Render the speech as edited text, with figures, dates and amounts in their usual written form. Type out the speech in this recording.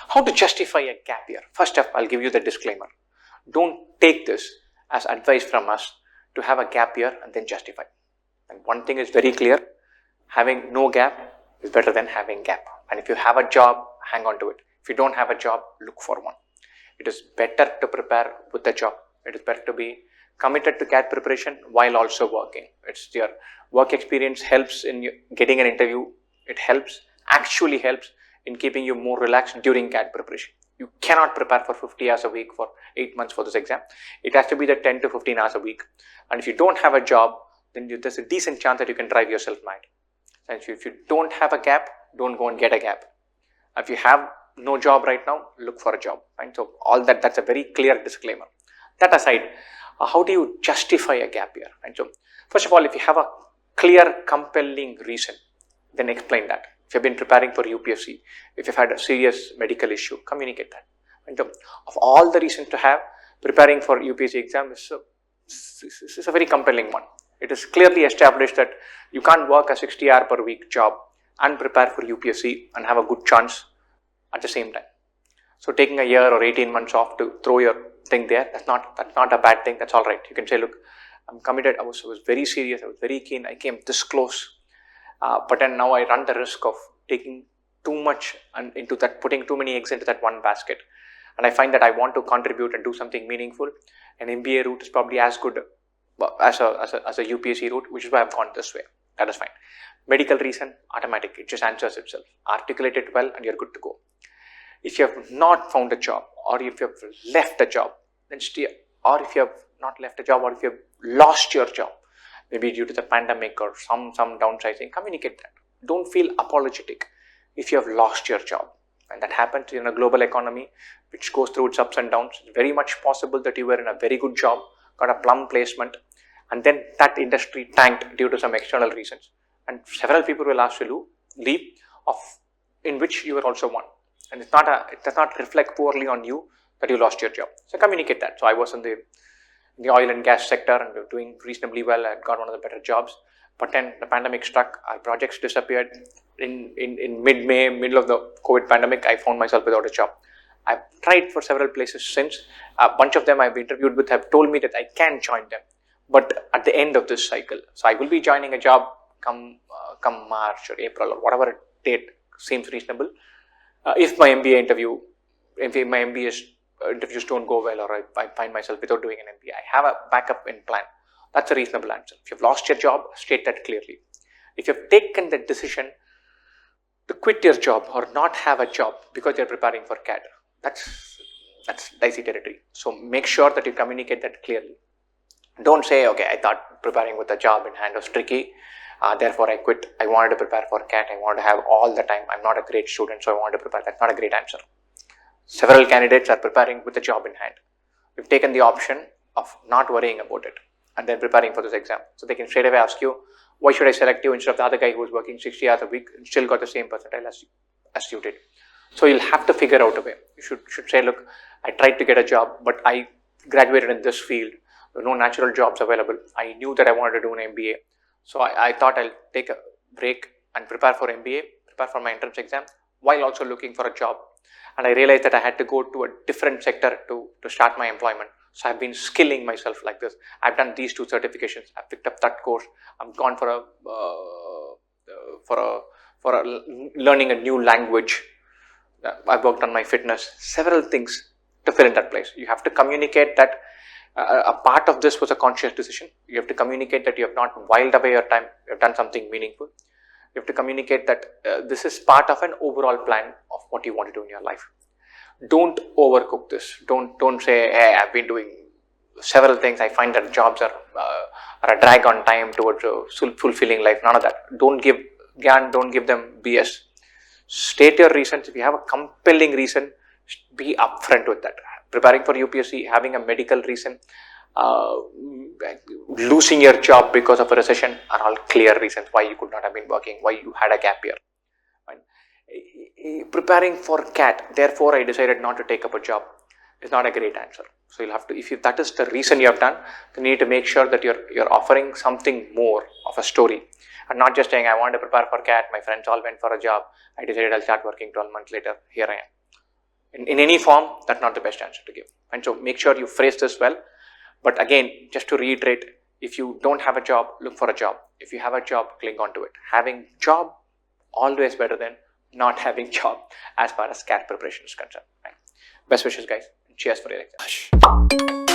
How to justify a gap year? First up, I'll give you the disclaimer. Don't take this as advice from us to have a gap year and then justify. And one thing is very clear, having no gap is better than having gap. And if you have a job, hang on to it. If you don't have a job, look for one. It is better to prepare with a job. It is better to be committed to CAT preparation while also working. It's your work experience helps in getting an interview. It actually helps in keeping you more relaxed during CAT preparation. You cannot prepare for 50 hours a week for 8 months for this exam. It has to be the 10 to 15 hours a week. And if you don't have a job, then there's a decent chance that you can drive yourself mad. And if you don't have a gap, don't go and get a gap. If you have no job right now, look for a job. Right? So all that's a very clear disclaimer. That aside, how do you justify a gap year? Right? So first of all, if you have a clear, compelling reason, then explain that. If you've been preparing for UPSC, if you've had a serious medical issue, communicate that. And so, of all the reasons to have, preparing for UPSC exam is a very compelling one. It is clearly established that you can't work a 60-hour per week job and prepare for UPSC and have a good chance at the same time. So taking a year or 18 months off to throw your thing there, that's not a bad thing. That's all right. You can say, look, I'm committed. I was very serious. I was very keen. I came this close. But then now I run the risk of taking too much and into that, putting too many eggs into that one basket. And I find that I want to contribute and do something meaningful. An MBA route is probably as good as a UPSC route, which is why I've gone this way. That is fine. Medical reason, automatic. It just answers itself. Articulate it well and you're good to go. If you have not found a job, or if you have left a job, then or if you have not left a job, or if you have lost your job, maybe due to the pandemic or some downsizing, communicate that. Don't feel apologetic if you have lost your job. And that happens in a global economy which goes through its ups and downs. It's very much possible that you were in a very good job, got a plum placement, and then that industry tanked due to some external reasons. And several people will ask you to leave, in which you were also one. And it does not reflect poorly on you that you lost your job. So communicate that. So I was in the oil and gas sector and we were doing reasonably well. I got one of the better jobs. But then the pandemic struck, our projects disappeared. In mid-May, middle of the COVID pandemic, I found myself without a job. I've tried for several places since. A bunch of them I've interviewed with have told me that I can join them. But at the end of this cycle, so I will be joining a job come March or April or whatever date seems reasonable. If my MBA interviews don't go well, or I find myself without doing an MBA, I have a backup in plan. That's a reasonable answer. If you've lost your job, state that clearly. If you've taken the decision to quit your job or not have a job because you're preparing for CAT, that's dicey territory. So make sure that you communicate that clearly. Don't say, okay, I thought preparing with a job in hand was tricky, therefore I quit. I wanted to prepare for CAT. I wanted to have all the time. I'm not a great student, so I wanted to prepare. That's not a great answer. Several candidates are preparing with a job in hand. We've taken the option of not worrying about it and then preparing for this exam. So they can straight away ask you, why should I select you instead of the other guy who was working 60 hours a week and still got the same percentile as you did? So you'll have to figure out a way. You should say, look, I tried to get a job, but I graduated in this field. There were no natural jobs available. I knew that I wanted to do an MBA. So I thought I'll take a break and prepare for MBA, prepare for my entrance exam, while also looking for a job. And I realized that I had to go to a different sector to start my employment. So I've been skilling myself like this. I've done these 2 certifications. I've picked up that course. I'm gone for learning a new language. I've worked on my fitness. Several things to fill in that place. You have to communicate that a part of this was a conscious decision. You have to communicate that you have not whiled away your time. You have done something meaningful. You have to communicate that this is part of an overall plan of what you want to do in your life. Don't overcook this. Don't say, hey, I've been doing several things. I find that jobs are a drag on time towards a fulfilling life. None of that. Don't give them BS. State your reasons. If you have a compelling reason, be upfront with that. Preparing for UPSC, having a medical reason, losing your job because of a recession are all clear reasons why you could not have been working, why you had a gap year. Preparing for CAT, therefore I decided not to take up a job, is not a great answer. So you'll have to, if that is the reason you have done, then you need to make sure that you're offering something more of a story, and not just saying, I want to prepare for CAT, my friends all went for a job, I decided I'll start working 12 months later, here I am. in any form, that's not the best answer to give. And so make sure you phrase this well. But again, just to reiterate, if you don't have a job, look for a job. If you have a job, cling on to it. Having job, always better than not having job as far as CAT preparation is concerned. Right? Best wishes, guys. Cheers for your exam.